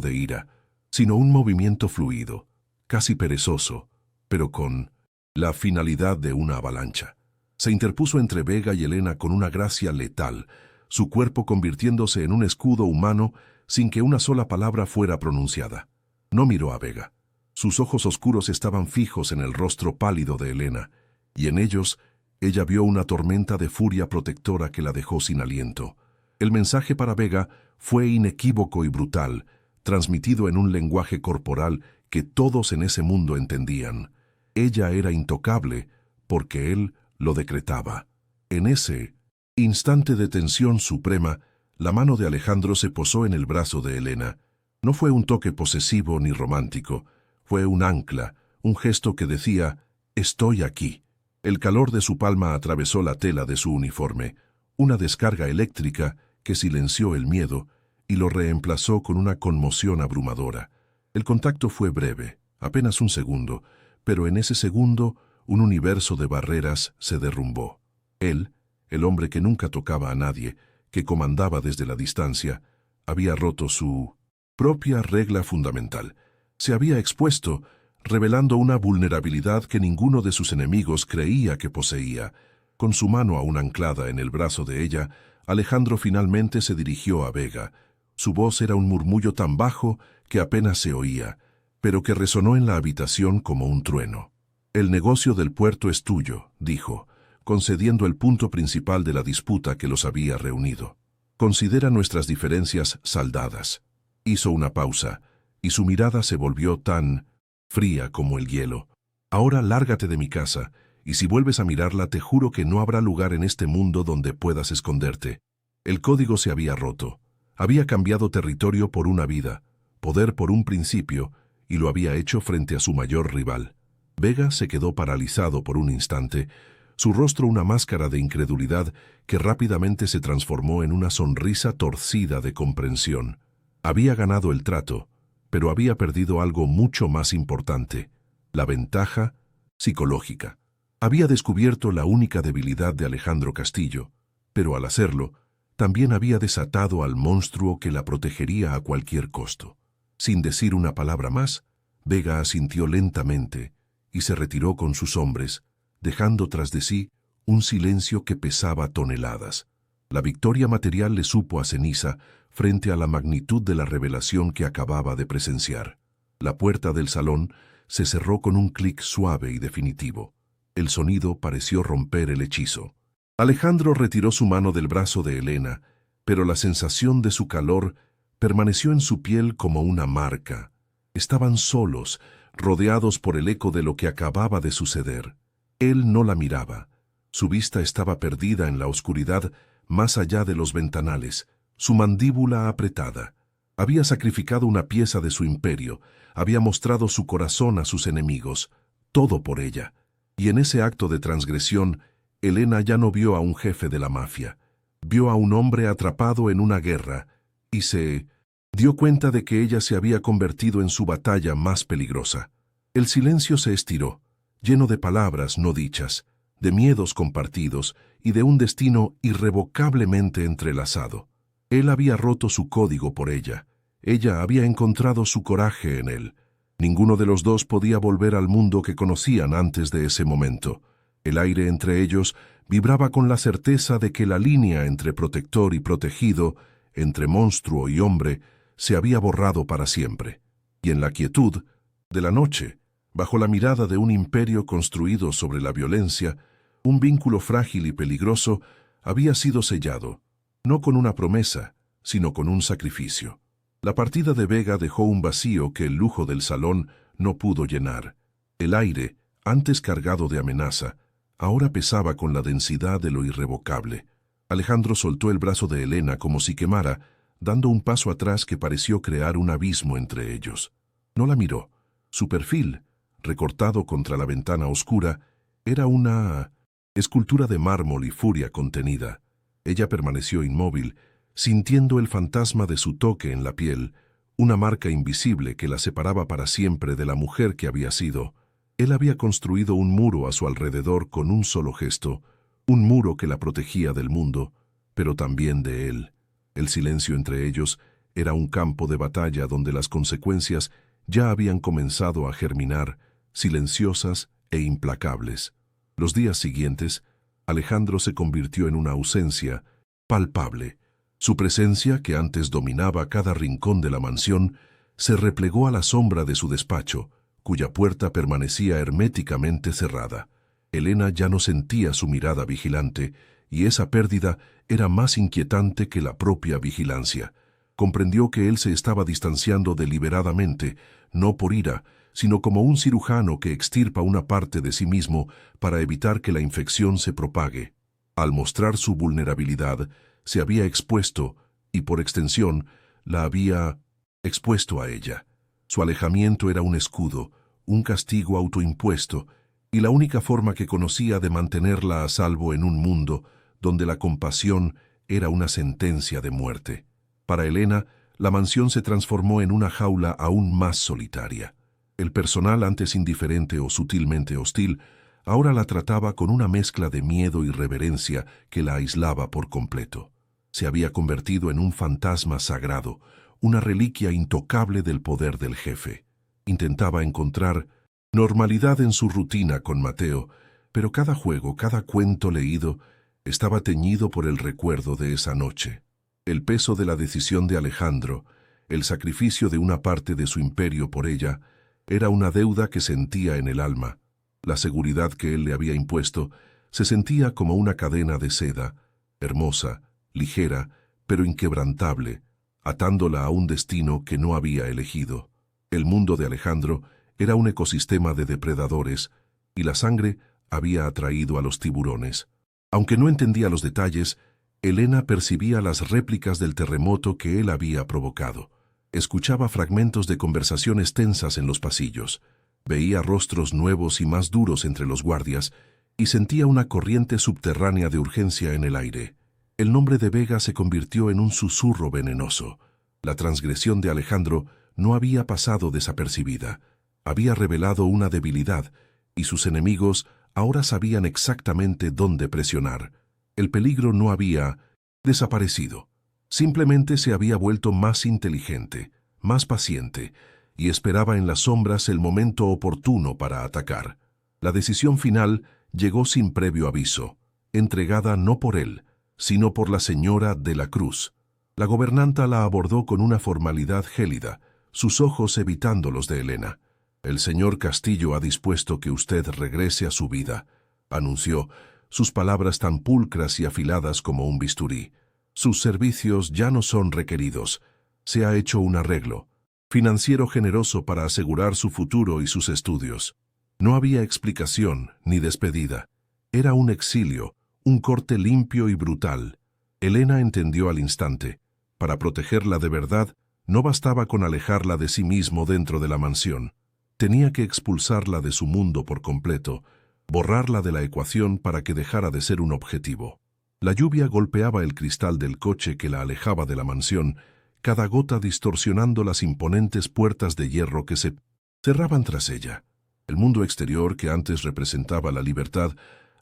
de ira, sino un movimiento fluido, casi perezoso, pero con la finalidad de una avalancha. Se interpuso entre Vega y Elena con una gracia letal, su cuerpo convirtiéndose en un escudo humano sin que una sola palabra fuera pronunciada. No miró a Vega. Sus ojos oscuros estaban fijos en el rostro pálido de Elena, y en ellos ella vio una tormenta de furia protectora que la dejó sin aliento. El mensaje para Vega fue inequívoco y brutal, transmitido en un lenguaje corporal que todos en ese mundo entendían. Ella era intocable porque él lo decretaba. En ese instante de tensión suprema, la mano de Alejandro se posó en el brazo de Elena. No fue un toque posesivo ni romántico, fue un ancla, un gesto que decía, «Estoy aquí». El calor de su palma atravesó la tela de su uniforme, una descarga eléctrica que silenció el miedo y lo reemplazó con una conmoción abrumadora. El contacto fue breve, apenas un segundo, pero en ese segundo un universo de barreras se derrumbó. Él, el hombre que nunca tocaba a nadie, que comandaba desde la distancia, había roto su propia regla fundamental. Se había expuesto, revelando una vulnerabilidad que ninguno de sus enemigos creía que poseía. Con su mano aún anclada en el brazo de ella, Alejandro finalmente se dirigió a Vega. Su voz era un murmullo tan bajo que apenas se oía, pero que resonó en la habitación como un trueno. «El negocio del puerto es tuyo», dijo, concediendo el punto principal de la disputa que los había reunido. «Considera nuestras diferencias saldadas». Hizo una pausa, y su mirada se volvió tan fría como el hielo. «Ahora lárgate de mi casa, y si vuelves a mirarla te juro que no habrá lugar en este mundo donde puedas esconderte». El código se había roto. Había cambiado territorio por una vida, poder por un principio, y lo había hecho frente a su mayor rival. Vega se quedó paralizado por un instante, su rostro una máscara de incredulidad que rápidamente se transformó en una sonrisa torcida de comprensión. Había ganado el trato, pero había perdido algo mucho más importante, la ventaja psicológica. Había descubierto la única debilidad de Alejandro Castillo, pero al hacerlo, también había desatado al monstruo que la protegería a cualquier costo. Sin decir una palabra más, Vega asintió lentamente y se retiró con sus hombres, dejando tras de sí un silencio que pesaba toneladas. La victoria material le supo a ceniza frente a la magnitud de la revelación que acababa de presenciar. La puerta del salón se cerró con un clic suave y definitivo. El sonido pareció romper el hechizo. Alejandro retiró su mano del brazo de Elena, pero la sensación de su calor permaneció en su piel como una marca. Estaban solos, rodeados por el eco de lo que acababa de suceder. Él no la miraba. Su vista estaba perdida en la oscuridad más allá de los ventanales, su mandíbula apretada. Había sacrificado una pieza de su imperio, había mostrado su corazón a sus enemigos, todo por ella. Y en ese acto de transgresión, Elena ya no vio a un jefe de la mafia. Vio a un hombre atrapado en una guerra y se Dio cuenta de que ella se había convertido en su batalla más peligrosa. El silencio se estiró, lleno de palabras no dichas, de miedos compartidos y de un destino irrevocablemente entrelazado. Él había roto su código por ella. Ella había encontrado su coraje en él. Ninguno de los dos podía volver al mundo que conocían antes de ese momento. El aire entre ellos vibraba con la certeza de que la línea entre protector y protegido, entre monstruo y hombre, se había borrado para siempre. Y en la quietud de la noche, bajo la mirada de un imperio construido sobre la violencia, un vínculo frágil y peligroso había sido sellado, no con una promesa, sino con un sacrificio. La partida de Vega dejó un vacío que el lujo del salón no pudo llenar. El aire, antes cargado de amenaza, ahora pesaba con la densidad de lo irrevocable. Alejandro soltó el brazo de Elena como si quemara, dando un paso atrás que pareció crear un abismo entre ellos. No la miró. Su perfil, recortado contra la ventana oscura, era una escultura de mármol y furia contenida. Ella permaneció inmóvil, sintiendo el fantasma de su toque en la piel, una marca invisible que la separaba para siempre de la mujer que había sido. Él había construido un muro a su alrededor con un solo gesto, un muro que la protegía del mundo, pero también de él. El silencio entre ellos era un campo de batalla donde las consecuencias ya habían comenzado a germinar, silenciosas e implacables. Los días siguientes, Alejandro se convirtió en una ausencia palpable. Su presencia, que antes dominaba cada rincón de la mansión, se replegó a la sombra de su despacho, cuya puerta permanecía herméticamente cerrada. Elena ya no sentía su mirada vigilante, y esa pérdida era más inquietante que la propia vigilancia. Comprendió que él se estaba distanciando deliberadamente, no por ira, sino como un cirujano que extirpa una parte de sí mismo para evitar que la infección se propague. Al mostrar su vulnerabilidad, se había expuesto, y por extensión, la había expuesto a ella. Su alejamiento era un escudo, un castigo autoimpuesto, y la única forma que conocía de mantenerla a salvo en un mundo donde la compasión era una sentencia de muerte. Para Elena, la mansión se transformó en una jaula aún más solitaria. El personal, antes indiferente o sutilmente hostil, ahora la trataba con una mezcla de miedo y reverencia que la aislaba por completo. Se había convertido en un fantasma sagrado, una reliquia intocable del poder del jefe. Intentaba encontrar normalidad en su rutina con Mateo, pero cada juego, cada cuento leído, estaba teñido por el recuerdo de esa noche. El peso de la decisión de Alejandro, el sacrificio de una parte de su imperio por ella, era una deuda que sentía en el alma. La seguridad que él le había impuesto se sentía como una cadena de seda, hermosa, ligera, pero inquebrantable, atándola a un destino que no había elegido. El mundo de Alejandro era un ecosistema de depredadores, y la sangre había atraído a los tiburones. Aunque no entendía los detalles, Elena percibía las réplicas del terremoto que él había provocado. Escuchaba fragmentos de conversaciones tensas en los pasillos, veía rostros nuevos y más duros entre los guardias y sentía una corriente subterránea de urgencia en el aire. El nombre de Vega se convirtió en un susurro venenoso. La transgresión de Alejandro no había pasado desapercibida. Había revelado una debilidad y sus enemigos ahora sabían exactamente dónde presionar. El peligro no había desaparecido. Simplemente se había vuelto más inteligente, más paciente, y esperaba en las sombras el momento oportuno para atacar. La decisión final llegó sin previo aviso, entregada no por él, sino por la señora de la Cruz. La gobernanta la abordó con una formalidad gélida, sus ojos evitando los de Elena. «El señor Castillo ha dispuesto que usted regrese a su vida», anunció, sus palabras tan pulcras y afiladas como un bisturí. «Sus servicios ya no son requeridos. Se ha hecho un arreglo financiero generoso para asegurar su futuro y sus estudios». No había explicación ni despedida. Era un exilio, un corte limpio y brutal. Elena entendió al instante. Para protegerla de verdad, no bastaba con alejarla de sí mismo dentro de la mansión. Tenía que expulsarla de su mundo por completo, borrarla de la ecuación para que dejara de ser un objetivo. La lluvia golpeaba el cristal del coche que la alejaba de la mansión, cada gota distorsionando las imponentes puertas de hierro que se cerraban tras ella. El mundo exterior, que antes representaba la libertad,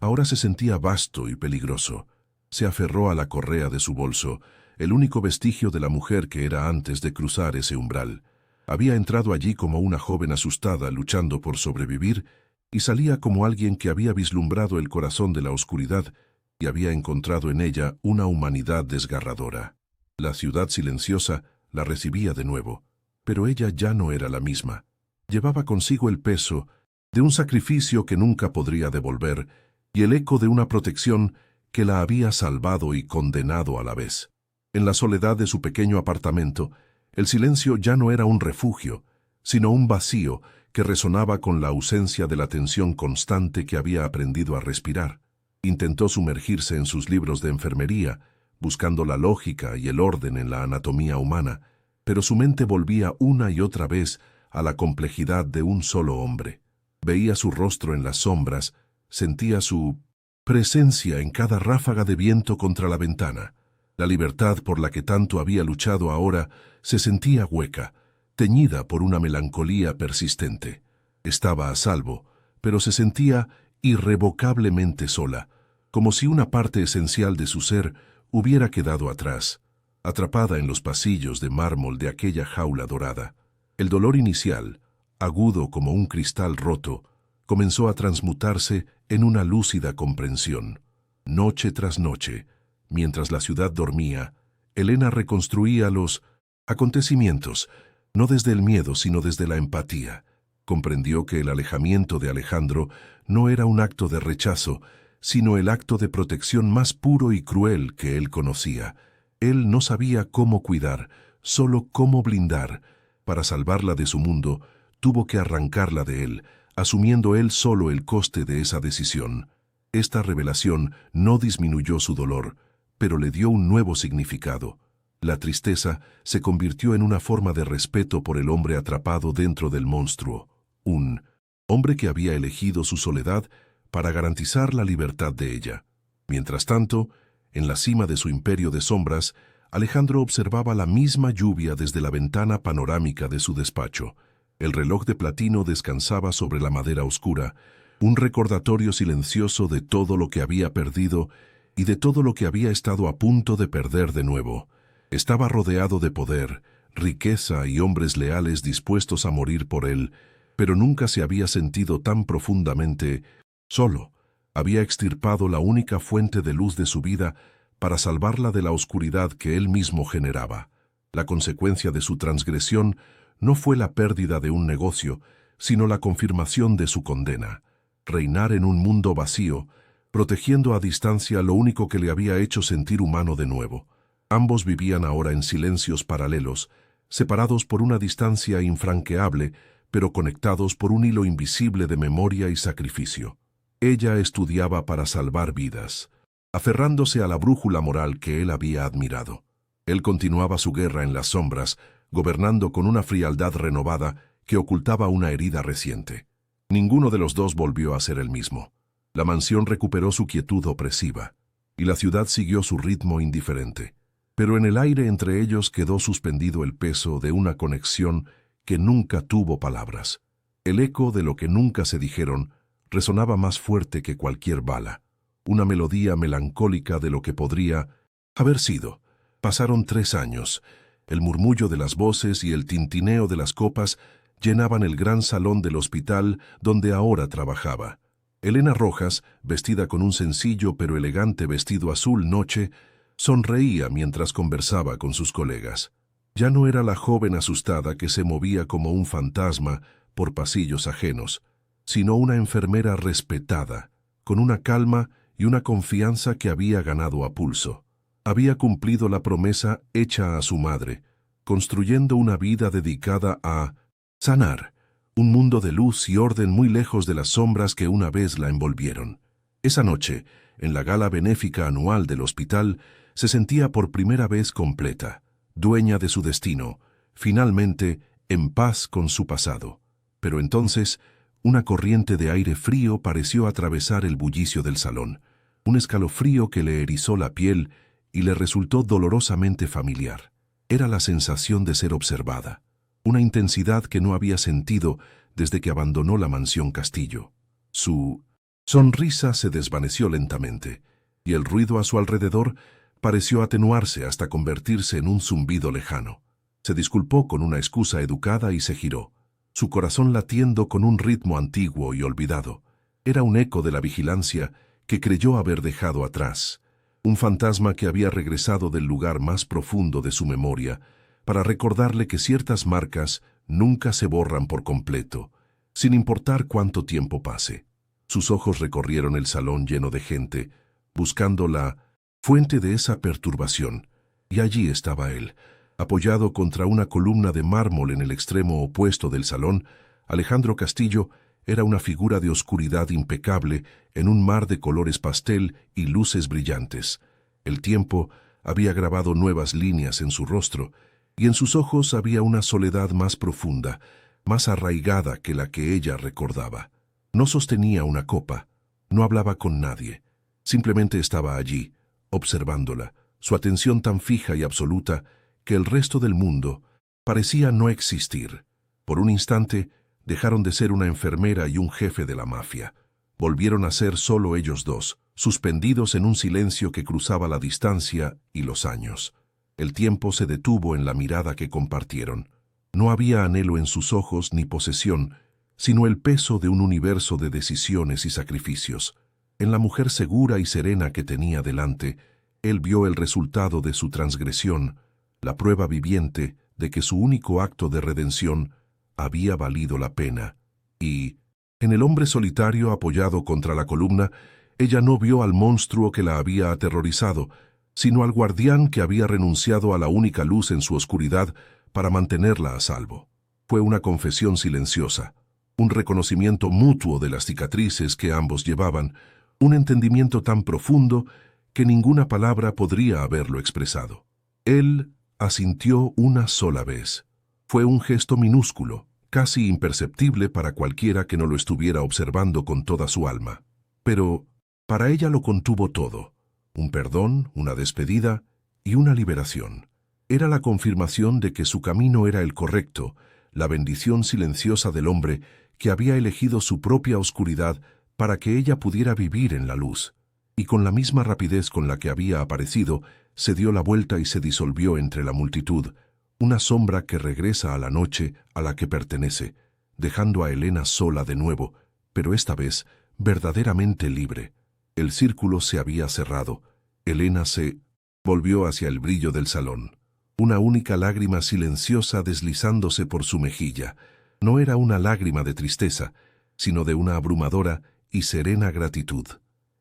ahora se sentía vasto y peligroso. Se aferró a la correa de su bolso, el único vestigio de la mujer que era antes de cruzar ese umbral. Había entrado allí como una joven asustada luchando por sobrevivir y salía como alguien que había vislumbrado el corazón de la oscuridad y había encontrado en ella una humanidad desgarradora. La ciudad silenciosa la recibía de nuevo, pero ella ya no era la misma. Llevaba consigo el peso de un sacrificio que nunca podría devolver y el eco de una protección que la había salvado y condenado a la vez. En la soledad de su pequeño apartamento, el silencio ya no era un refugio, sino un vacío que resonaba con la ausencia de la tensión constante que había aprendido a respirar. Intentó sumergirse en sus libros de enfermería, buscando la lógica y el orden en la anatomía humana, pero su mente volvía una y otra vez a la complejidad de un solo hombre. Veía su rostro en las sombras, sentía su presencia en cada ráfaga de viento contra la ventana. La libertad por la que tanto había luchado ahora se sentía hueca, teñida por una melancolía persistente. Estaba a salvo, pero se sentía irrevocablemente sola, como si una parte esencial de su ser hubiera quedado atrás, atrapada en los pasillos de mármol de aquella jaula dorada. El dolor inicial, agudo como un cristal roto, comenzó a transmutarse en una lúcida comprensión. Noche tras noche, mientras la ciudad dormía, Elena reconstruía los acontecimientos, no desde el miedo, sino desde la empatía. Comprendió que el alejamiento de Alejandro no era un acto de rechazo, sino el acto de protección más puro y cruel que él conocía. Él no sabía cómo cuidar, solo cómo blindar. Para salvarla de su mundo, tuvo que arrancarla de él, asumiendo él solo el coste de esa decisión. Esta revelación no disminuyó su dolor, pero le dio un nuevo significado. La tristeza se convirtió en una forma de respeto por el hombre atrapado dentro del monstruo, un hombre que había elegido su soledad para garantizar la libertad de ella. Mientras tanto, en la cima de su imperio de sombras, Alejandro observaba la misma lluvia desde la ventana panorámica de su despacho. El reloj de platino descansaba sobre la madera oscura, un recordatorio silencioso de todo lo que había perdido y de todo lo que había estado a punto de perder de nuevo. Estaba rodeado de poder, riqueza y hombres leales dispuestos a morir por él, pero nunca se había sentido tan profundamente solo. Había extirpado la única fuente de luz de su vida para salvarla de la oscuridad que él mismo generaba. La consecuencia de su transgresión no fue la pérdida de un negocio, sino la confirmación de su condena. Reinar en un mundo vacío, protegiendo a distancia lo único que le había hecho sentir humano de nuevo. Ambos vivían ahora en silencios paralelos, separados por una distancia infranqueable, pero conectados por un hilo invisible de memoria y sacrificio. Ella estudiaba para salvar vidas, aferrándose a la brújula moral que él había admirado. Él continuaba su guerra en las sombras, gobernando con una frialdad renovada que ocultaba una herida reciente. Ninguno de los dos volvió a ser el mismo. La mansión recuperó su quietud opresiva, y la ciudad siguió su ritmo indiferente. Pero en el aire entre ellos quedó suspendido el peso de una conexión que nunca tuvo palabras. El eco de lo que nunca se dijeron resonaba más fuerte que cualquier bala, una melodía melancólica de lo que podría haber sido. Pasaron 3 años. El murmullo de las voces y el tintineo de las copas llenaban el gran salón del hospital donde ahora trabajaba. Elena Rojas, vestida con un sencillo pero elegante vestido azul noche, sonreía mientras conversaba con sus colegas. Ya no era la joven asustada que se movía como un fantasma por pasillos ajenos, sino una enfermera respetada, con una calma y una confianza que había ganado a pulso. Había cumplido la promesa hecha a su madre, construyendo una vida dedicada a sanar, un mundo de luz y orden muy lejos de las sombras que una vez la envolvieron. Esa noche, en la gala benéfica anual del hospital, se sentía por primera vez completa, dueña de su destino, finalmente en paz con su pasado. Pero entonces, una corriente de aire frío pareció atravesar el bullicio del salón, un escalofrío que le erizó la piel y le resultó dolorosamente familiar. Era la sensación de ser observada, una intensidad que no había sentido desde que abandonó la mansión Castillo. Su sonrisa se desvaneció lentamente, y el ruido a su alrededor pareció atenuarse hasta convertirse en un zumbido lejano. Se disculpó con una excusa educada y se giró, su corazón latiendo con un ritmo antiguo y olvidado. Era un eco de la vigilancia que creyó haber dejado atrás, un fantasma que había regresado del lugar más profundo de su memoria para recordarle que ciertas marcas nunca se borran por completo, sin importar cuánto tiempo pase. Sus ojos recorrieron el salón lleno de gente, buscando la fuente de esa perturbación, y allí estaba él, apoyado contra una columna de mármol en el extremo opuesto del salón. Alejandro Castillo era una figura de oscuridad impecable en un mar de colores pastel y luces brillantes. El tiempo había grabado nuevas líneas en su rostro, y en sus ojos había una soledad más profunda, más arraigada que la que ella recordaba. No sostenía una copa, no hablaba con nadie, simplemente estaba allí, observándola, su atención tan fija y absoluta que el resto del mundo parecía no existir. Por un instante, dejaron de ser una enfermera y un jefe de la mafia. Volvieron a ser solo ellos dos, suspendidos en un silencio que cruzaba la distancia y los años. El tiempo se detuvo en la mirada que compartieron. No había anhelo en sus ojos ni posesión, sino el peso de un universo de decisiones y sacrificios. En la mujer segura y serena que tenía delante, él vio el resultado de su transgresión, la prueba viviente de que su único acto de redención había valido la pena. Y, en el hombre solitario apoyado contra la columna, ella no vio al monstruo que la había aterrorizado, sino al guardián que había renunciado a la única luz en su oscuridad para mantenerla a salvo. Fue una confesión silenciosa, un reconocimiento mutuo de las cicatrices que ambos llevaban, un entendimiento tan profundo que ninguna palabra podría haberlo expresado. Él asintió una sola vez. Fue un gesto minúsculo, casi imperceptible para cualquiera que no lo estuviera observando con toda su alma. Pero para ella lo contuvo todo: un perdón, una despedida y una liberación. Era la confirmación de que su camino era el correcto, la bendición silenciosa del hombre que había elegido su propia oscuridad para que ella pudiera vivir en la luz. Y con la misma rapidez con la que había aparecido, se dio la vuelta y se disolvió entre la multitud, una sombra que regresa a la noche a la que pertenece, dejando a Elena sola de nuevo, pero esta vez verdaderamente libre. El círculo se había cerrado. Elena se volvió hacia el brillo del salón, una única lágrima silenciosa deslizándose por su mejilla. No era una lágrima de tristeza, sino de una abrumadora y serena gratitud.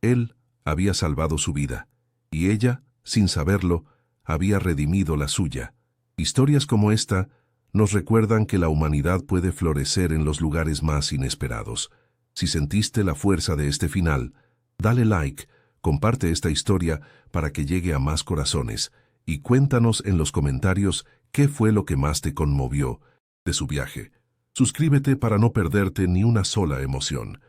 Él había salvado su vida, y ella, sin saberlo, había redimido la suya. Historias como esta nos recuerdan que la humanidad puede florecer en los lugares más inesperados. Si sentiste la fuerza de este final, dale like, comparte esta historia para que llegue a más corazones, y cuéntanos en los comentarios qué fue lo que más te conmovió de su viaje. Suscríbete para no perderte ni una sola emoción.